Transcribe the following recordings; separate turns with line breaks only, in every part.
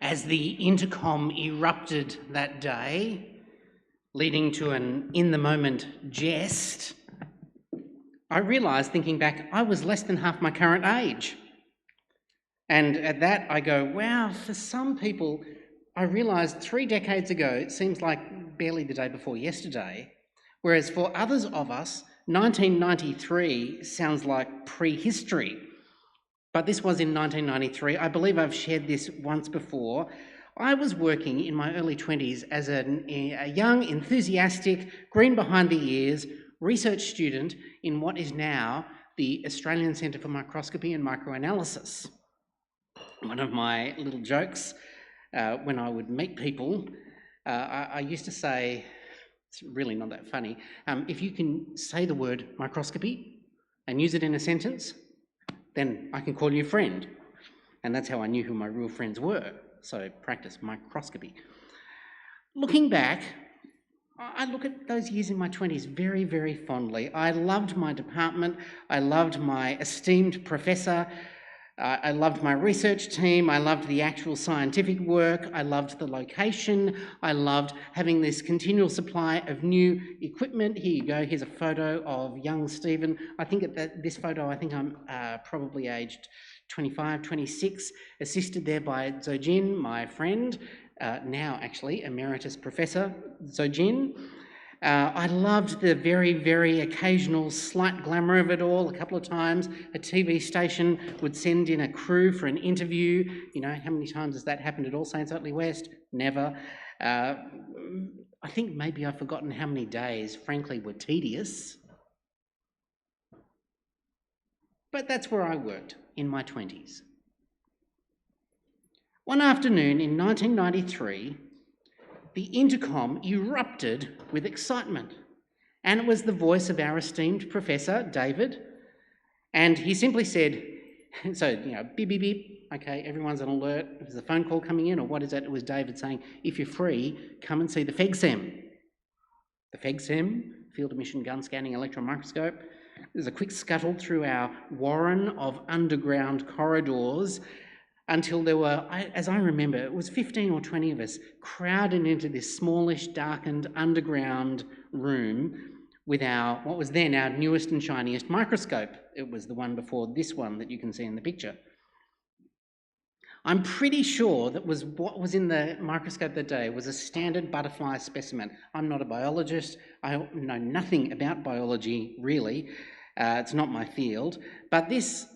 as the intercom erupted that day, leading to an in-the-moment jest, I realised, thinking back, I was less than half my current age. And at that I go, wow, for some people, I realised 3 decades ago, it seems like barely the day before yesterday, whereas for others of us, 1993 sounds like prehistory. But this was in 1993. I believe I've shared this once before. I was working in my early 20s as a young, enthusiastic, green behind the ears research student in what is now the Australian Centre for Microscopy and Microanalysis. One of my little jokes when I would meet people, I used to say, it's really not that funny, if you can say the word microscopy and use it in a sentence, then I can call you friend. And that's how I knew who my real friends were. So practice microscopy. Looking back, I look at those years in my 20s very, very fondly. I loved my department. I loved my esteemed professor. I loved my research team. I loved the actual scientific work. I loved the location. I loved having this continual supply of new equipment. Here you go. Here's a photo of young Stephen. I think at this photo, I think I'm probably aged 25, 26, assisted there by Zojin, my friend, now actually emeritus professor Zojin. I loved the very, very occasional slight glamour of it all. A couple of times a TV station would send in a crew for an interview. You know, how many times has that happened at All Saints Otley West? Never. I think maybe I've forgotten how many days, frankly, were tedious. But that's where I worked in my 20s. One afternoon in 1993, the intercom erupted with excitement, and it was the voice of our esteemed professor, David, and he simply said, so, you know, beep, beep, beep, okay, everyone's on alert, is the phone call coming in, or what is that? It was David saying, if you're free, come and see the FEGSEM. The FEGSEM, Field Emission Gun Scanning Electron Microscope. There's a quick scuttle through our warren of underground corridors until there were, as I remember, it was 15 or 20 of us crowded into this smallish, darkened, underground room with our, what was then our newest and shiniest microscope. It was the one before this one that you can see in the picture. I'm pretty sure that what was in the microscope that day was a standard butterfly specimen. I'm not a biologist. I know nothing about biology, really. It's not my field. But this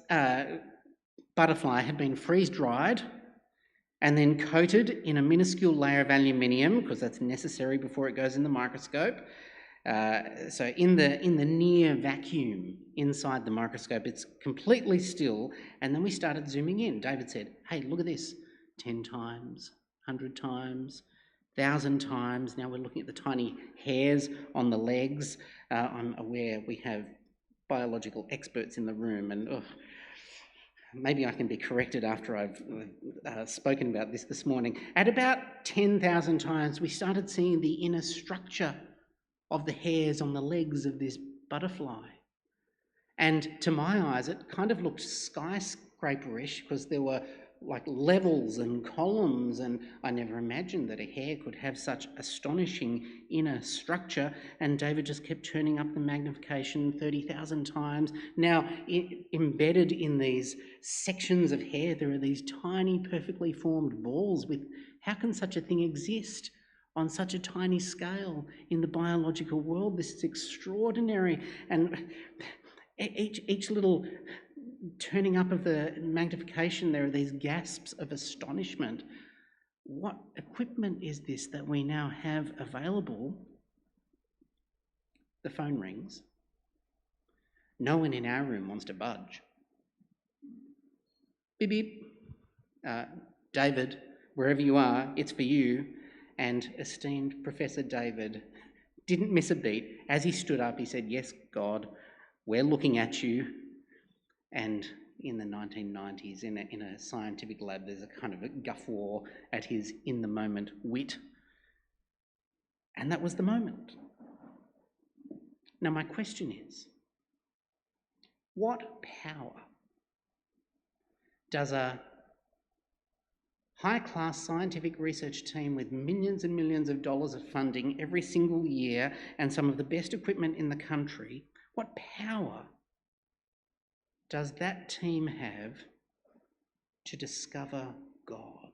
butterfly had been freeze-dried and then coated in a minuscule layer of aluminium, because that's necessary before it goes in the microscope. So in the near vacuum inside the microscope, it's completely still, and then we started zooming in. David said, hey, look at this, 10 times, 100 times, 1,000 times. Now we're looking at the tiny hairs on the legs. I'm aware we have biological experts in the room, and maybe I can be corrected after I've spoken about this morning. At about 10,000 times, we started seeing the inner structure of the hairs on the legs of this butterfly. And to my eyes, it kind of looked skyscraperish because there were like levels and columns, and I never imagined that a hair could have such astonishing inner structure. And David just kept turning up the magnification 30,000 times. Now, embedded in these sections of hair, there are these tiny, perfectly formed balls with, how can such a thing exist on such a tiny scale in the biological world? This is extraordinary. And each little turning up of the magnification, there are these gasps of astonishment. What equipment is this that we now have available? The phone rings. No one in our room wants to budge. Beep, beep. David, wherever you are, it's for you. And esteemed Professor David didn't miss a beat. As he stood up, he said, yes, God, we're looking at you. And in the 1990s, in a scientific lab, there's a kind of a guffaw at his in-the-moment wit. And that was the moment. Now, my question is, what power does a high-class scientific research team with millions and millions of dollars of funding every single year and some of the best equipment in the country, what power does that team have to discover God?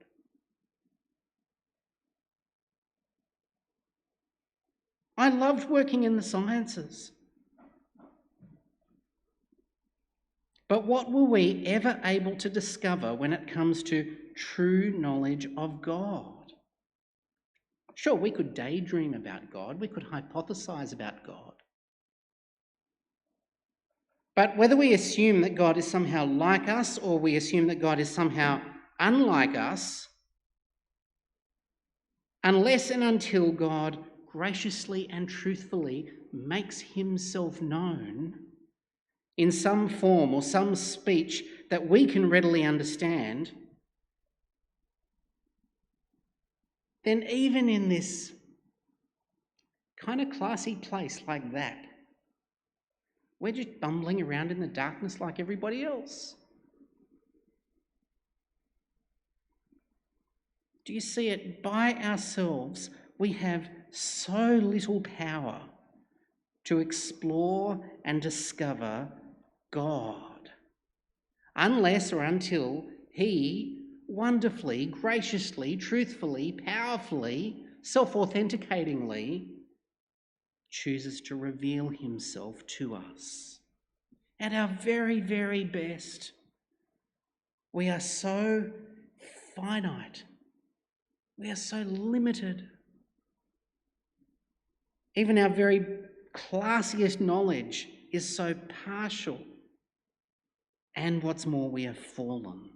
I loved working in the sciences. But what were we ever able to discover when it comes to true knowledge of God? Sure, we could daydream about God, we could hypothesize about God. But whether we assume that God is somehow like us or we assume that God is somehow unlike us, unless and until God graciously and truthfully makes himself known in some form or some speech that we can readily understand, then even in this kind of classy place like that, we're just bumbling around in the darkness like everybody else. Do you see it? By ourselves, we have so little power to explore and discover God, unless or until he wonderfully, graciously, truthfully, powerfully, self-authenticatingly chooses to reveal himself to us. At our very, very best, we are so finite. We are so limited. Even our very classiest knowledge is so partial. And what's more, we have fallen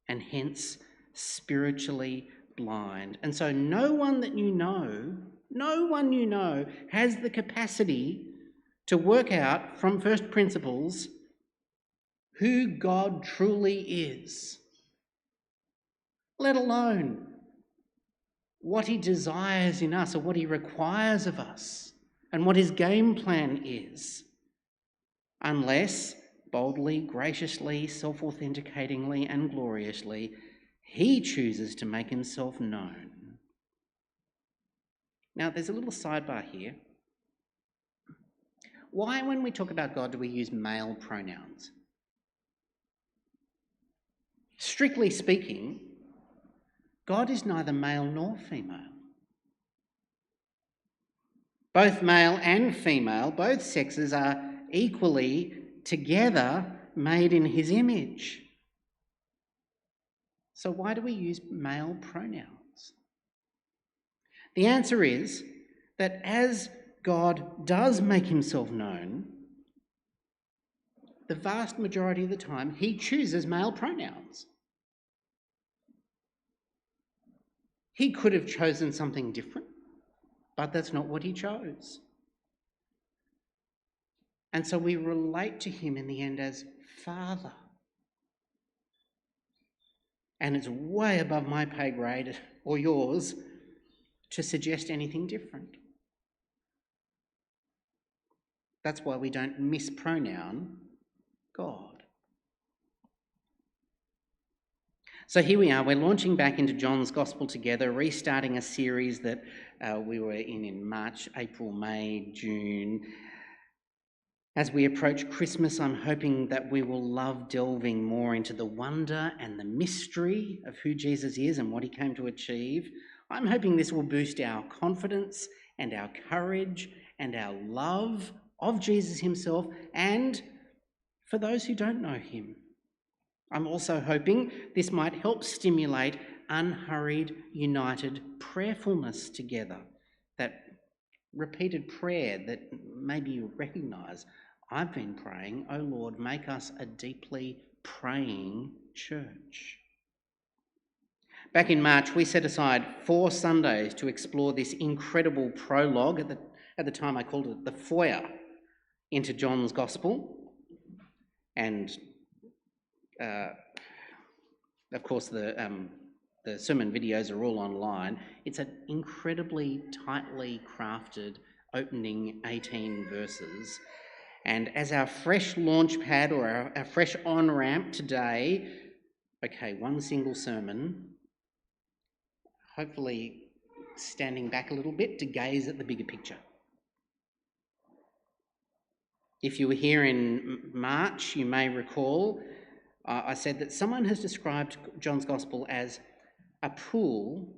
and hence spiritually blind. And so no one you know has the capacity to work out from first principles who God truly is, let alone what he desires in us or what he requires of us and what his game plan is, unless boldly, graciously, self-authenticatingly and gloriously he chooses to make himself known. Now, there's a little sidebar here. Why, when we talk about God, do we use male pronouns? Strictly speaking, God is neither male nor female. Both male and female, both sexes are equally together made in his image. So why do we use male pronouns? The answer is that as God does make himself known, the vast majority of the time he chooses male pronouns. He could have chosen something different, but that's not what he chose. And so we relate to him in the end as Father. And it's way above my pay grade or yours to suggest anything different. That's why we don't mispronoun God. So here we are, we're launching back into John's Gospel together, restarting a series that we were in March, April, May, June. As we approach Christmas, I'm hoping that we will love delving more into the wonder and the mystery of who Jesus is and what he came to achieve. I'm hoping this will boost our confidence and our courage and our love of Jesus himself and for those who don't know him. I'm also hoping this might help stimulate unhurried, united prayerfulness together, that repeated prayer that maybe you recognise. I've been praying, "Oh Lord, make us a deeply praying church." Back in March, we set aside 4 Sundays to explore this incredible prologue. At the time I called it the foyer into John's Gospel. And of course, the sermon videos are all online. It's an incredibly tightly crafted opening 18 verses. And as our fresh launch pad or our fresh on-ramp today, okay, one single sermon, hopefully standing back a little bit to gaze at the bigger picture. If you were here in March, you may recall I said that someone has described John's Gospel as a pool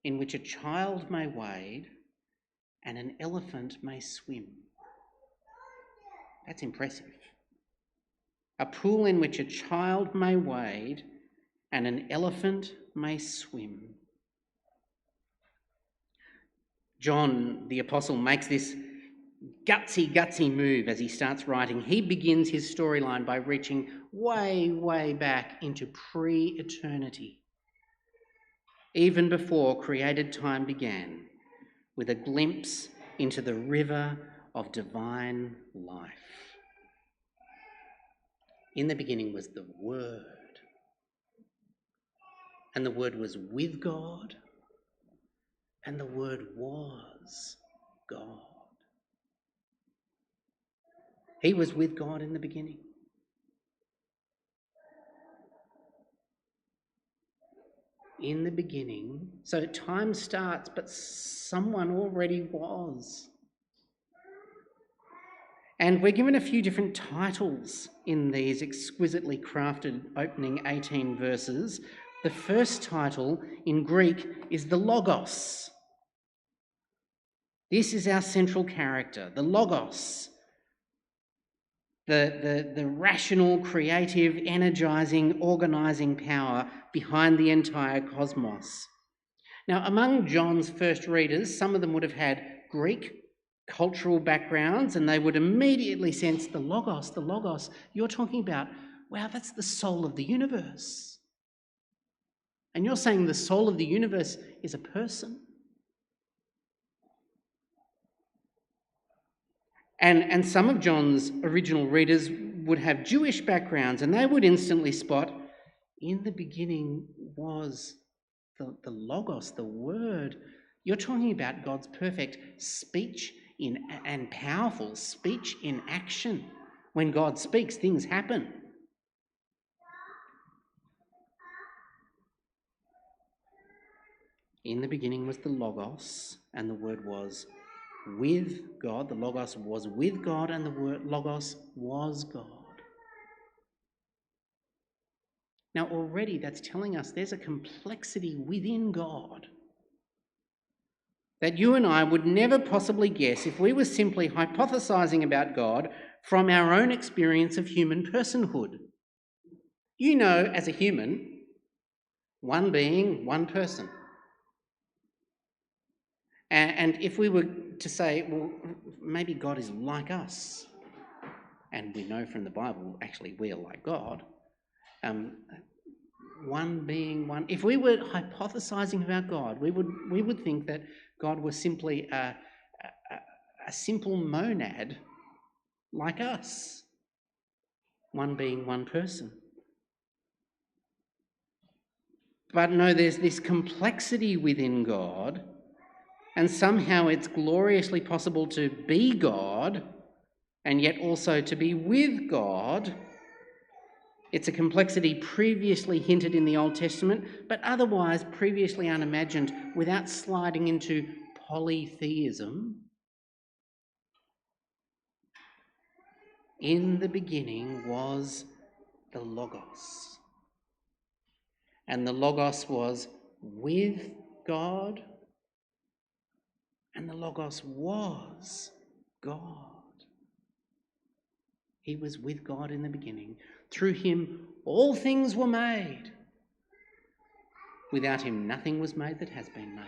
in which a child may wade and an elephant may swim. That's impressive. A pool in which a child may wade and an elephant may swim. John, the apostle, makes this gutsy move as he starts writing. He begins his storyline by reaching way back into pre-eternity, even before created time began, with a glimpse into the river of divine life. In the beginning was the Word, and the Word was with God, and the Word was God. He was with God in the beginning. In the beginning, so time starts, but someone already was. And we're given a few different titles in these exquisitely crafted opening 18 verses. The first title in Greek is the Logos. This is our central character, the Logos. The rational, creative, energising, organising power behind the entire cosmos. Now, among John's first readers, some of them would have had Greek cultural backgrounds, and they would immediately sense the Logos you're talking about. Wow, that's the soul of the universe. And you're saying the soul of the universe is a person? And some of John's original readers would have Jewish backgrounds, and they would instantly spot, in the beginning was the Logos, the Word. You're talking about God's perfect speech and powerful speech in action. When God speaks, things happen. In the beginning was the Logos, and the Word was with God. The Logos was with God, and the word Logos was God. Now, already that's telling us there's a complexity within God that you and I would never possibly guess if we were simply hypothesising about God from our own experience of human personhood. You know, as a human, one being, one person. And if we were to say, well, maybe God is like us, and we know from the Bible, actually, we are like God, one being one. If we were hypothesising about God, we would think that God was simply a simple monad like us, one being one person. But no, there's this complexity within God, and somehow it's gloriously possible to be God and yet also to be with God. It's a complexity previously hinted in the Old Testament, but otherwise previously unimagined without sliding into polytheism. In the beginning was the Logos, and the Logos was with God, and the Logos was God. He was with God in the beginning. Through him all things were made. Without him nothing was made that has been made.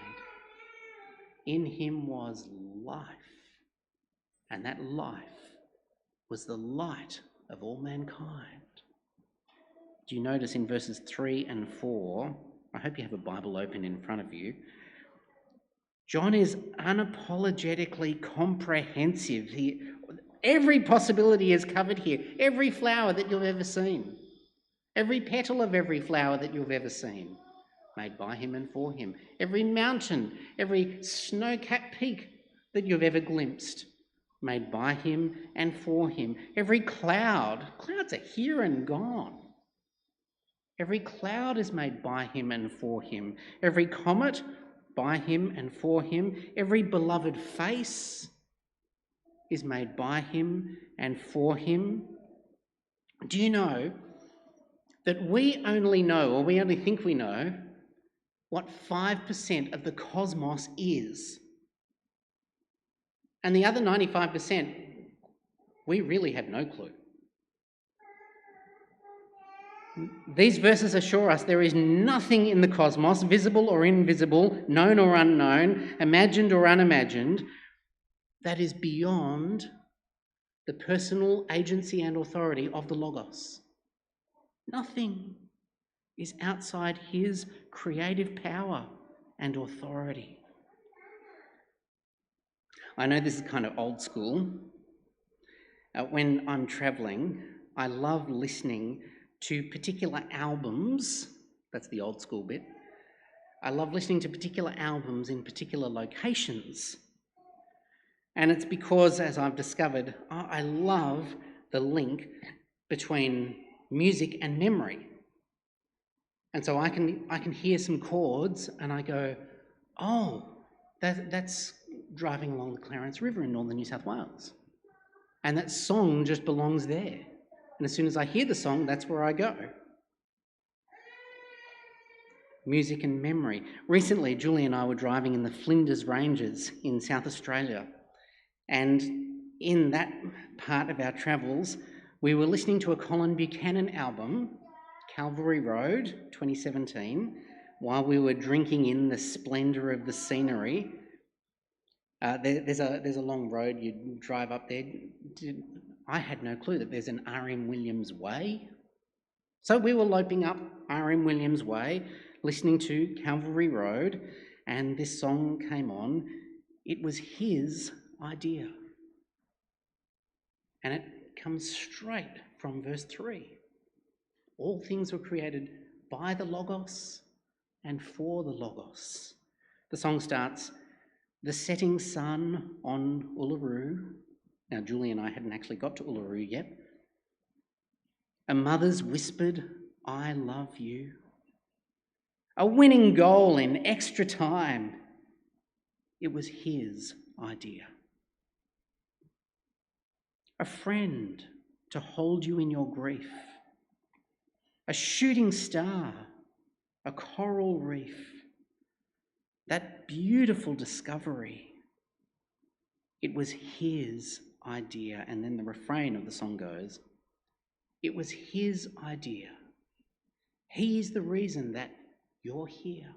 In him was life, and that life was the light of all mankind. Do you notice in verses 3 and 4, I hope you have a Bible open in front of you, John is unapologetically comprehensive. Every possibility is covered here. Every flower that you've ever seen. Every petal of every flower that you've ever seen. Made by him and for him. Every mountain, every snow-capped peak that you've ever glimpsed. Made by him and for him. Every cloud. Clouds are here and gone. Every cloud is made by him and for him. Every comet by him and for him. Every beloved face is made by him and for him. Do you know that we only know, or we only think we know, what 5% of the cosmos is? And the other 95%, we really have no clue. These verses assure us there is nothing in the cosmos, visible or invisible, known or unknown, imagined or unimagined, that is beyond the personal agency and authority of the Logos. Nothing is outside his creative power and authority. I know this is kind of old school. When I'm travelling, I love listening to particular albums. That's the old school bit. I love listening to particular albums in particular locations. And it's because, as I've discovered, I love the link between music and memory. And so I can hear some chords and I go, oh, that's driving along the Clarence River in northern New South Wales. And that song just belongs there. And as soon as I hear the song, that's where I go. Music and memory. Recently, Julie and I were driving in the Flinders Ranges in South Australia. And in that part of our travels, we were listening to a Colin Buchanan album, Calvary Road, 2017, while we were drinking in the splendour of the scenery. There's a long road, you drive up there. I had no clue that there's an R.M. Williams Way. So we were loping up R.M. Williams Way, listening to Calvary Road, and this song came on. It was his idea. And it comes straight from verse 3. All things were created by the Logos and for the Logos. The song starts, the setting sun on Uluru. Now, Julie and I hadn't actually got to Uluru yet. A mother's whispered, I love you. A winning goal in extra time. It was his idea. A friend to hold you in your grief. A shooting star, a coral reef. That beautiful discovery. It was his idea. And then the refrain of the song goes, it was his idea. He's the reason that you're here.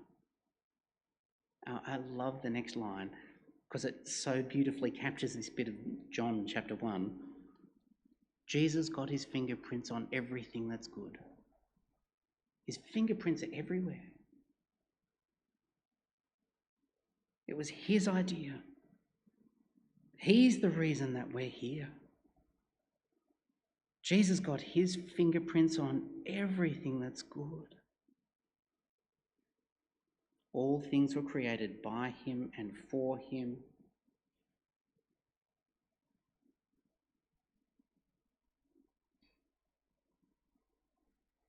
I love the next line because it so beautifully captures this bit of John chapter 1. Jesus got his fingerprints on everything that's good. His fingerprints are everywhere. It was his idea. He's the reason that we're here. Jesus got his fingerprints on everything that's good. All things were created by him and for him.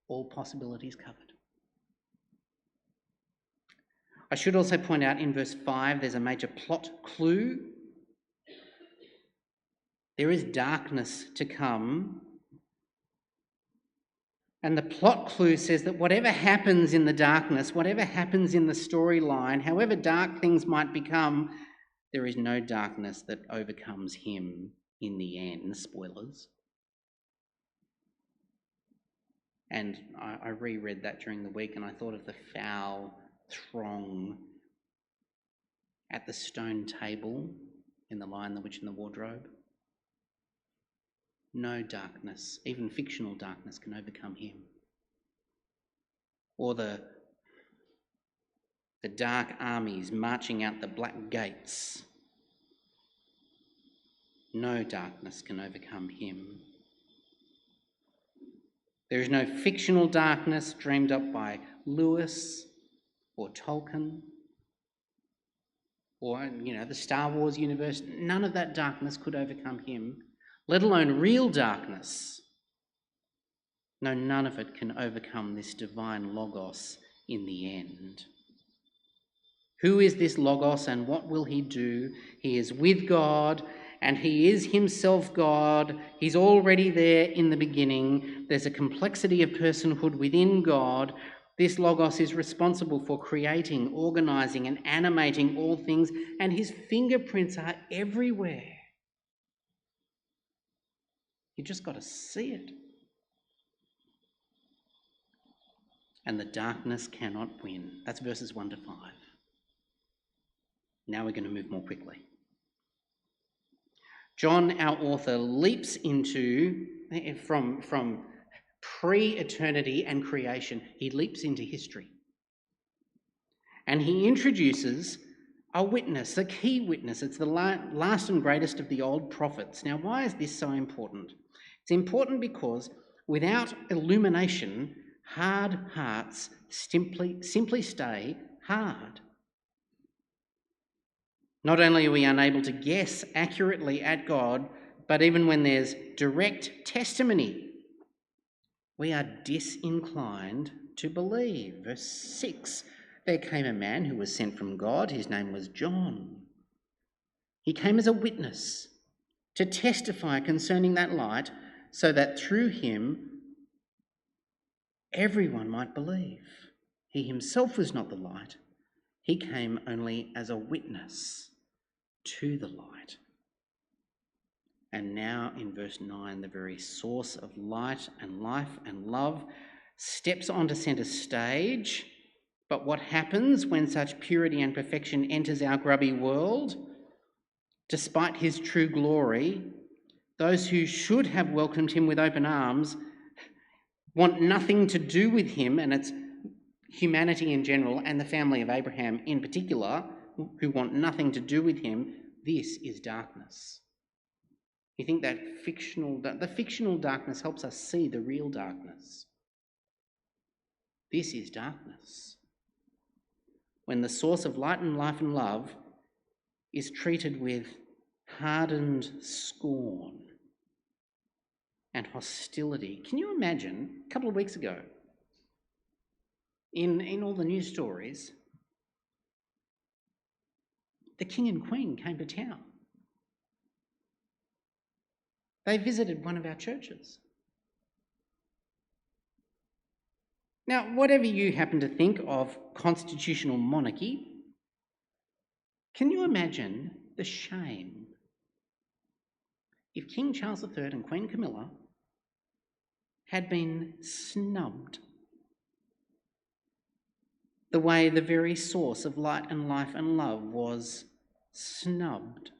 All possibilities covered. I should also point out in verse 5, there's a major plot clue. There is darkness to come. And the plot clue says that whatever happens in the darkness, whatever happens in the storyline, however dark things might become, there is no darkness that overcomes him in the end. Spoilers. And I reread that during the week and I thought of the foul throng at the stone table in The Lion, the Witch and the Wardrobe. No darkness, even fictional darkness, can overcome him. Or the dark armies marching out the black gates. No darkness can overcome him. There is no fictional darkness dreamed up by Lewis or Tolkien or, the Star Wars universe. None of that darkness could overcome him, let alone real darkness. No, none of it can overcome this divine Logos in the end. Who is this Logos and what will he do? He is with God and he is himself God. He's already there in the beginning. There's a complexity of personhood within God. This Logos is responsible for creating, organising and animating all things, and his fingerprints are everywhere. You just got to see it. And the darkness cannot win. That's verses 1 to 5. Now we're going to move more quickly. John, our author, leaps into, from pre-eternity and creation, he leaps into history. And he introduces a witness, a key witness. It's the last and greatest of the old prophets. Now, why is this so important? It's important because without illumination, hard hearts simply stay hard. Not only are we unable to guess accurately at God, but even when there's direct testimony, we are disinclined to believe. Verse 6, there came a man who was sent from God. His name was John. He came as a witness to testify concerning that light, so that through him everyone might believe. He himself was not the light. He came only as a witness to the light. And now in verse 9, the very source of light and life and love steps onto centre stage. But what happens when such purity and perfection enters our grubby world? Despite his true glory, those who should have welcomed him with open arms want nothing to do with him, and it's humanity in general and the family of Abraham in particular who want nothing to do with him. This is darkness. You think that the fictional darkness helps us see the real darkness? This is darkness. When the source of light and life and love is treated with hardened scorn and hostility. Can you imagine, a couple of weeks ago, in all the news stories, the King and Queen came to town. They visited one of our churches. Now, whatever you happen to think of constitutional monarchy, can you imagine the shame if King Charles III and Queen Camilla had been snubbed the way the very source of light and life and love was snubbed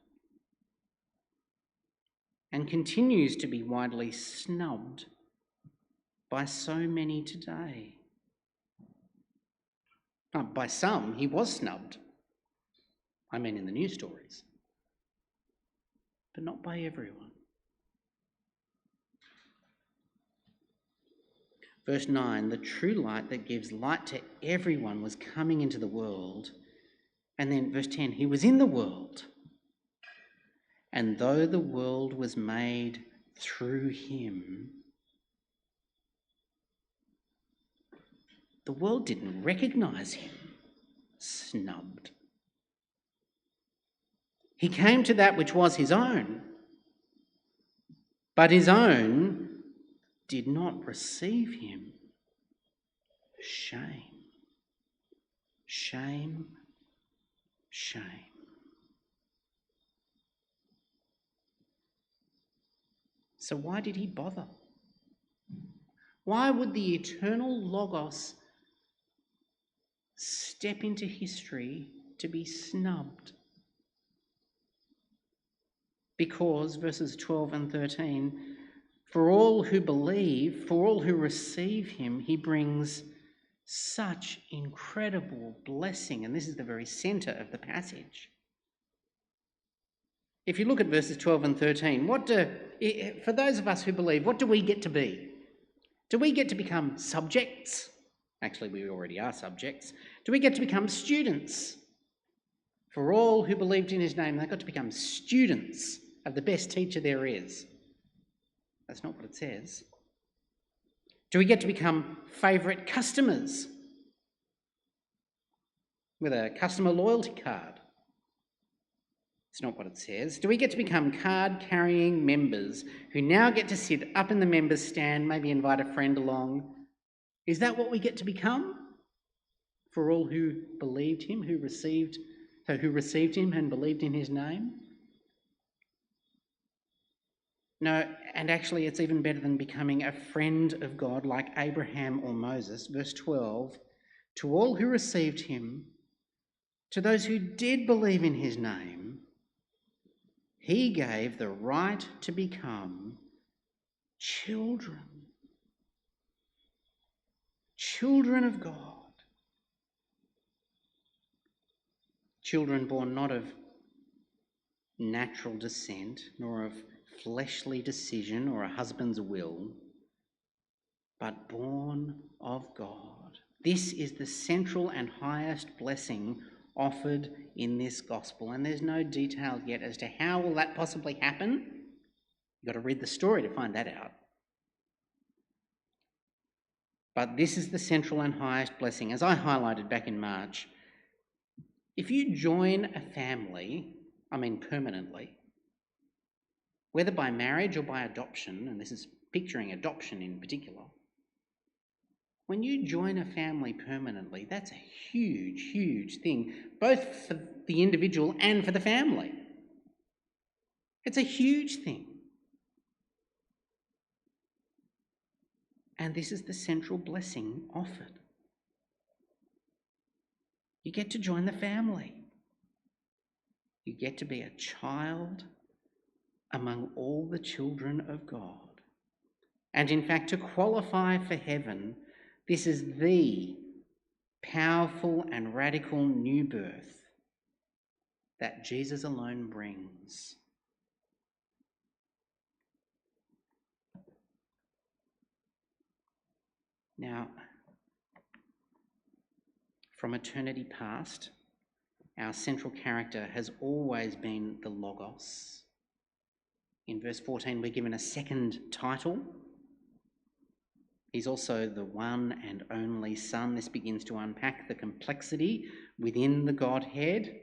and continues to be widely snubbed by so many today? By some, he was snubbed. I mean in the news stories. But not by everyone. Verse 9, the true light that gives light to everyone was coming into the world. And then verse 10, he was in the world. And though the world was made through him, the world didn't recognise him. Snubbed. He came to that which was his own, but his own did not receive him. Shame. Shame. Shame. So why did he bother? Why would the eternal Logos step into history to be snubbed? Because, verses 12 and 13, for all who believe, for all who receive him, he brings such incredible blessing. And this is the very centre of the passage. If you look at verses 12 and 13, for those of us who believe, what do we get to be? Do we get to become subjects? Actually, we already are subjects. Do we get to become students? For all who believed in his name, they got to become students of the best teacher there is. That's not what it says. Do we get to become favourite customers with a customer loyalty card? It's not what it says. Do we get to become card-carrying members who now get to sit up in the members' stand, maybe invite a friend along? Is that what we get to become for all who believed him, who received him and believed in his name? No, and actually it's even better than becoming a friend of God like Abraham or Moses. Verse 12, to all who received him, to those who did believe in his name, he gave the right to become children of God. Children born not of natural descent, nor of fleshly decision or a husband's will, but born of God. This is the central and highest blessing offered in this gospel, and there's no detail yet as to how will that possibly happen. You've got to read the story to find that out. But this is the central and highest blessing. As I highlighted back in March, if you join a family, permanently, whether by marriage or by adoption, and this is picturing adoption in particular, when you join a family permanently, that's a huge, huge thing, both for the individual and for the family. It's a huge thing. And this is the central blessing offered. You get to join the family. You get to be a child among all the children of God. And in fact, to qualify for heaven, this is the powerful and radical new birth that Jesus alone brings. Now, from eternity past, our central character has always been the Logos. In verse 14, we're given a second title. He's also the one and only Son. This begins to unpack the complexity within the Godhead.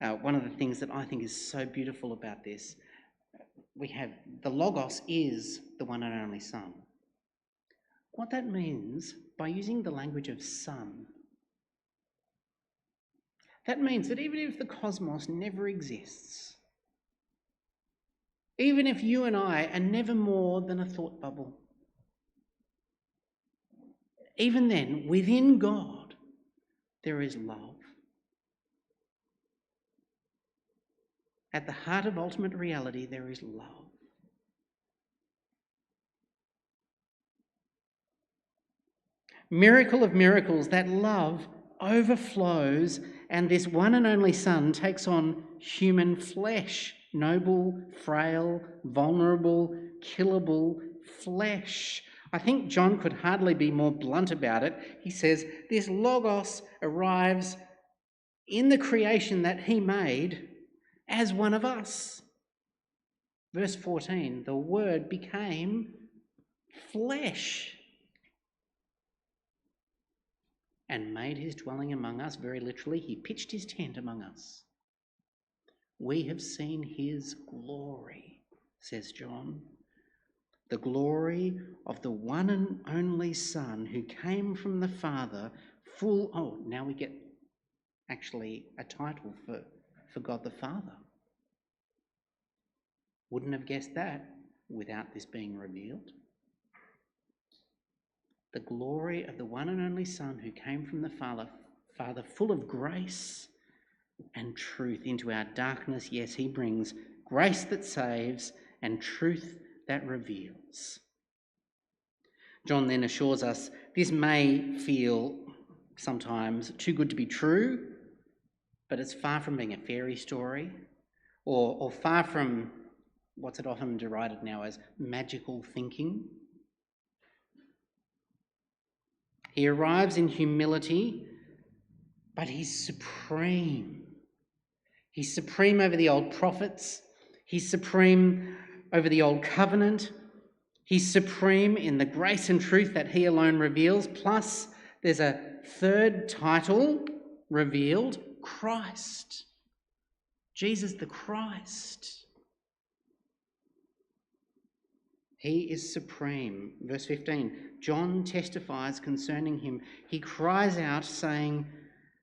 One of the things that I think is so beautiful about this, we have the Logos is the one and only Son. What that means, by using the language of Son, that means that even if the cosmos never exists, even if you and I are never more than a thought bubble, even then, within God, there is love. At the heart of ultimate reality, there is love. Miracle of miracles, that love overflows, and this one and only Son takes on human flesh, noble, frail, vulnerable, killable flesh. I think John could hardly be more blunt about it. He says, this Logos arrives in the creation that he made as one of us. Verse 14, the Word became flesh and made his dwelling among us. Very literally, he pitched his tent among us. We have seen his glory, says John. The glory of the one and only Son who came from the Father, now we get actually a title for God the Father. Wouldn't have guessed that without this being revealed. The glory of the one and only Son who came from the Father, full of grace and truth into our darkness. Yes, he brings grace that saves and truth that reveals. John then assures us this may feel sometimes too good to be true, but it's far from being a fairy story or far from what's it often derided now as magical thinking. He arrives in humility, but he's supreme. He's supreme over the old prophets. He's supreme over the old covenant. He's supreme in the grace and truth that he alone reveals, plus there's a third title revealed, Christ. Jesus the Christ. He is supreme. Verse 15, John testifies concerning him. He cries out saying,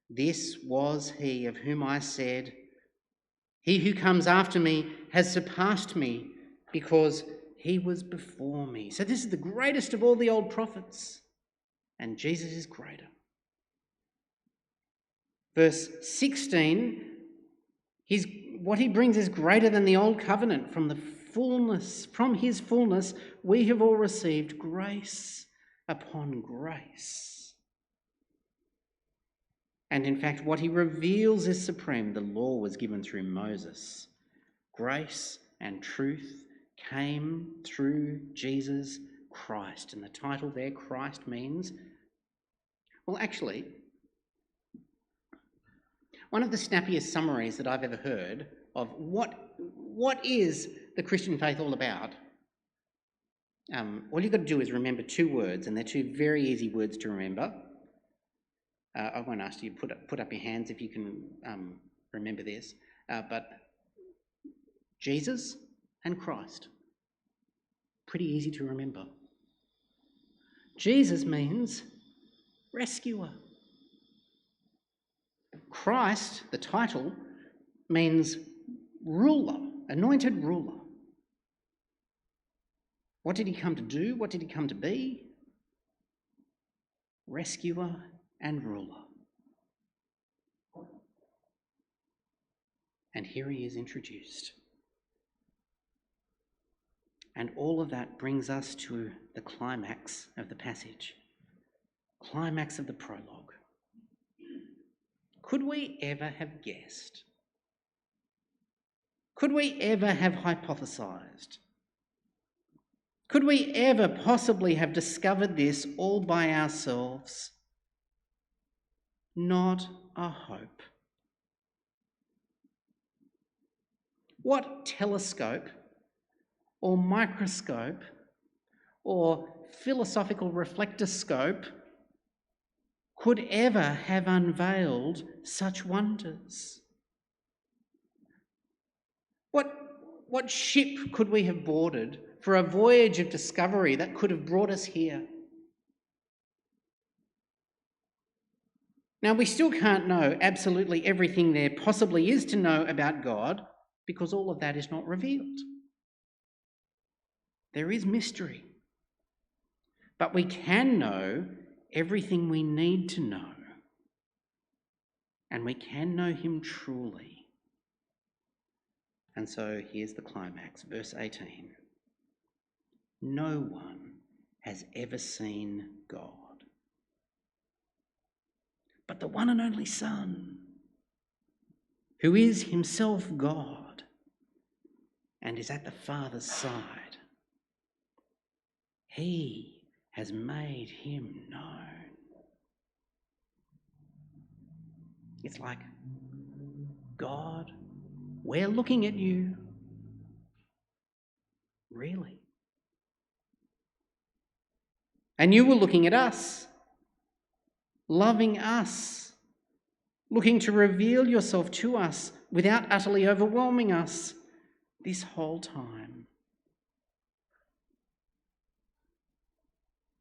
"This was he of whom I said, he who comes after me has surpassed me because he was before me." So this is the greatest of all the old prophets, and Jesus is greater. Verse 16, what he brings is greater than the old covenant. From his fullness, we have all received grace upon grace. And in fact, what he reveals is supreme. The law was given through Moses. Grace and truth came through Jesus Christ. And the title there, Christ, means, well, actually, one of the snappiest summaries that I've ever heard of what is the Christian faith all about, all you've got to do is remember two words, and they're two very easy words to remember. I won't ask you to put up your hands if you can remember this, but Jesus and Christ. Pretty easy to remember. Jesus means rescuer. Christ, the title, means ruler, anointed ruler. What did he come to do? What did he come to be? Rescuer and ruler. And here he is introduced. And all of that brings us to the climax of the passage, climax of the prologue. Could we ever have guessed? Could we ever have hypothesised? Could we ever possibly have discovered this all by ourselves? Not a hope. What telescope or microscope or philosophical reflectoscope could ever have unveiled such wonders? What ship could we have boarded for a voyage of discovery that could have brought us here? Now, we still can't know absolutely everything there possibly is to know about God, because all of that is not revealed. There is mystery. But we can know everything we need to know. And we can know him truly. And so here's the climax, verse 18. No one has ever seen God, but the one and only Son, who is himself God and is at the Father's side. He has made him known. It's like, God, we're looking at you. Really? And you were looking at us, loving us, looking to reveal yourself to us without utterly overwhelming us this whole time.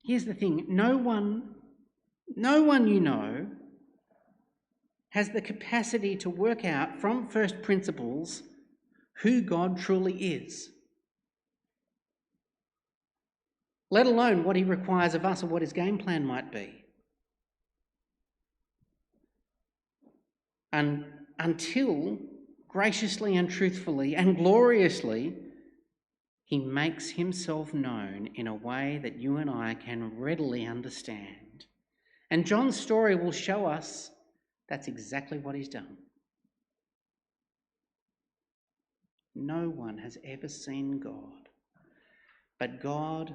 Here's the thing, no one you know has the capacity to work out from first principles who God truly is, let alone what he requires of us or what his game plan might be. And until graciously and truthfully and gloriously he makes himself known in a way that you and I can readily understand. And John's story will show us that's exactly what he's done. No one has ever seen God, but God,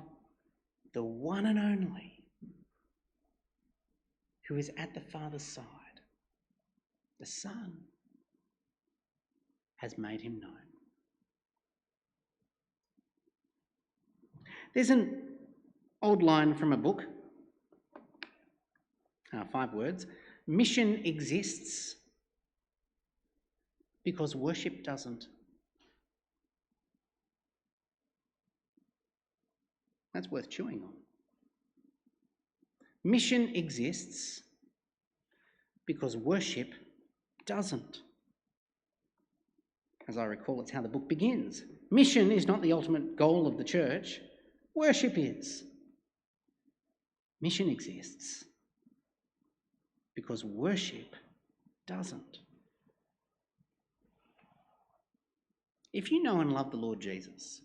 the one and only, who is at the Father's side, the Son, has made him known. There's an old line from a book, 5 words. Mission exists because worship doesn't. That's worth chewing on. Mission exists because worship doesn't. As I recall, it's how the book begins. Mission is not the ultimate goal of the church. Worship is. Mission exists because worship doesn't. If you know and love the Lord Jesus,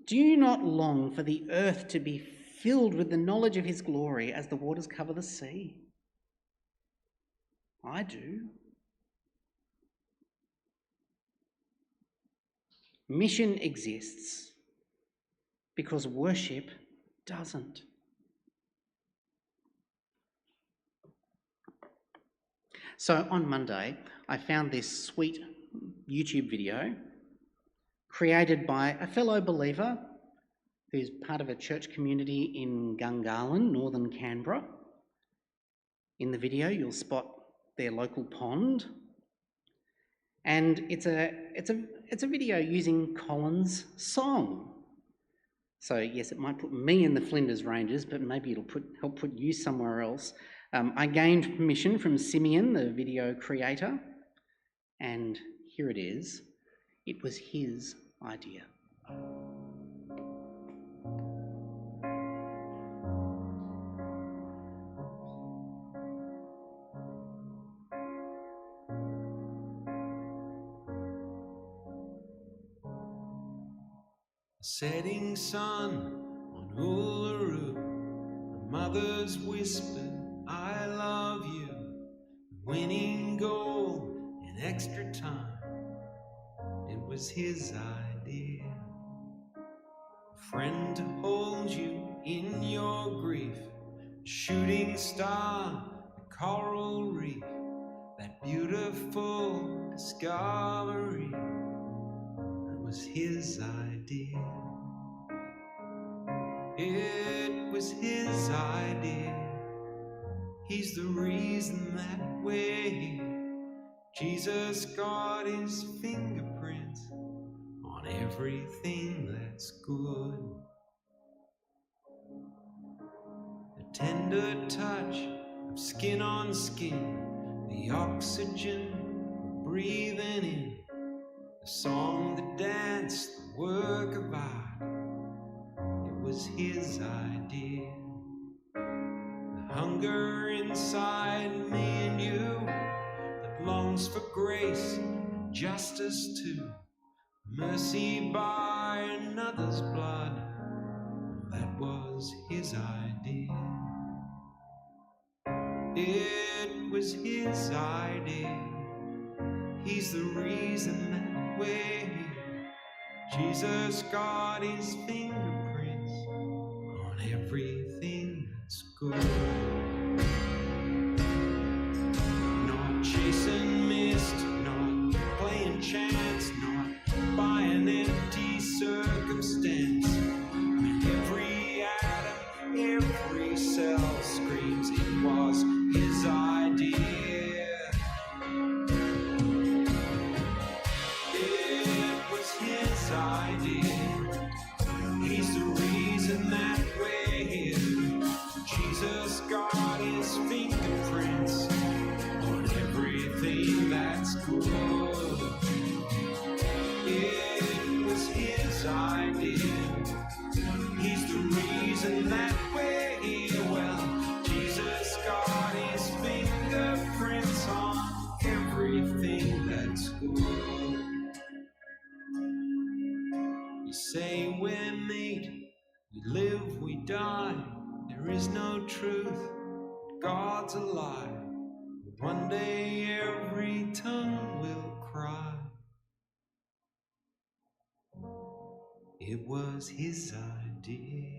do you not long for the earth to be filled with the knowledge of his glory as the waters cover the sea? I do. Mission exists because worship doesn't. So on Monday, I found this sweet YouTube video created by a fellow believer who's part of a church community in Gungahlin, northern Canberra. In the video, you'll spot their local pond, and it's a video using Colin's song. So yes, it might put me in the Flinders Ranges, but maybe it'll help put you somewhere else. I gained permission from Simeon, the video creator, and here it is. It was his idea.
Setting sun on Uluru, a mother's whisper, I love you, winning gold in extra time. It was his idea. A friend to hold you in your grief, a shooting star, a coral reef, that beautiful discovery. It was his idea. It was his idea. He's the reason that we're here. Jesus got his fingerprints on everything that's good. The tender touch of skin on skin, the oxygen we're breathing in, the song, the dance, the work of art. It was his idea. The hunger inside me and you that longs for grace and justice too, mercy by another's blood. That was his idea. It was his idea. He's the reason that we're here. Jesus got his fingerprints on everything that's good. Not chasing mist, not playing chance, not by an empty circumstance. When every atom, every cell screams it was his idea. It was his idea. He's the reason that we're here. Jesus got his fingerprints on everything that's good. It was his idea. He's the reason that we're here. Well, Jesus got his fingerprints on everything that's good. You say we're made, we live, we die. There is no truth, God's a lie. One day every tongue will cry. It was his idea.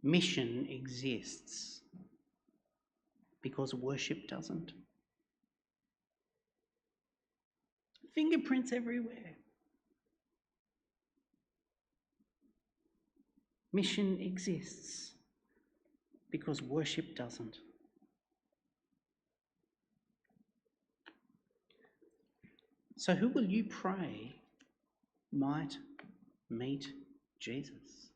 Mission exists because worship doesn't. Fingerprints everywhere. Mission exists because worship doesn't. So who will you pray might meet Jesus?